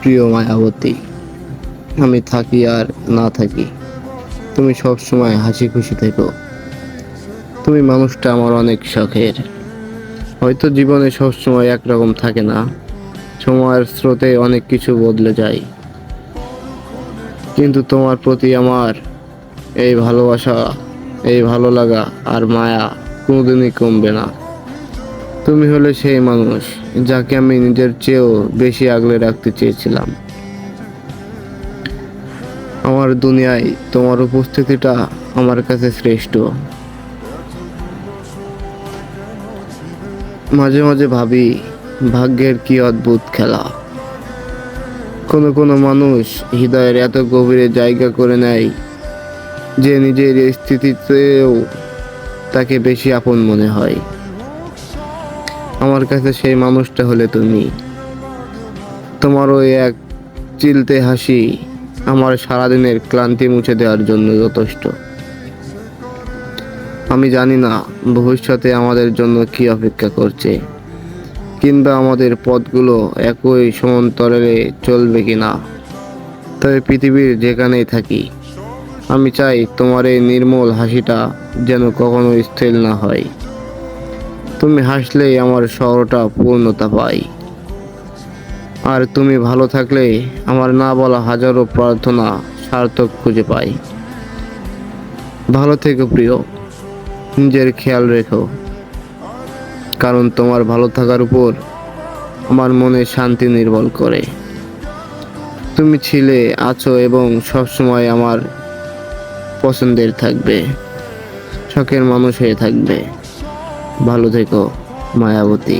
প্রিয় মায়াবতী, আমি থাকি আর না থাকি, তুমি সব সময় হাসি খুশি থেকো। তুমি মানুষটা আমার অনেক শখের। হয়তো জীবনে সব সময় একরকম থাকে না, সময়ের স্রোতে অনেক কিছু বদলে যায়, কিন্তু তোমার প্রতি আমার এই ভালোবাসা, এই ভালো লাগা আর মায়া কোনোদিনই কমবে না। তুমি হলে সেই মানুষ যাকে আমি নিজের চেয়েও বেশি আগলে রাখতে চেয়েছিলাম। আমার দুনিয়ায় তোমার উপস্থিতিটা আমার কাছে শ্রেষ্ঠ। মাঝে মাঝে ভাবি, ভাগ্যের কি অদ্ভুত খেলা। কোনো কোনো মানুষ হৃদয়ের এত গভীরে জায়গা করে নেয় যে নিজের স্থিতিতেও তাকে বেশি আপন মনে হয়। আমার কাছে সেই মানুষটা হলে তুমি। তোমার ওই এক চিলতে হাসি আমার সারাদিনের ক্লান্তি মুছে দেওয়ার জন্য যথেষ্ট। আমি জানি না ভবিষ্যতে আমাদের জন্য কি অপেক্ষা করছে, কিংবা আমাদের পথগুলো একই সমান্তরালে চলবে কিনা। তবে পৃথিবীর যেখানেই থাকি, আমি চাই তোমার এই নির্মল হাসিটা যেন কখনো স্থির না হয়। তুমি হাসলেই আমার শহরটা পূর্ণতা পায়, আর তুমি ভালো থাকলে আমার না বলা হাজারো প্রার্থনা সার্থক খুঁজে পাই। ভালো থেকো প্রিয়, নিজের খেয়াল রেখো, কারণ তোমার ভালো থাকার উপর আমার মনে শান্তি নির্ভর করে। তুমি ছিলে, আছো এবং সবসময় আমার পছন্দের থাকবে, শখের মানুষ হয়ে থাকবে। ভালো থেকো মায়াবতী।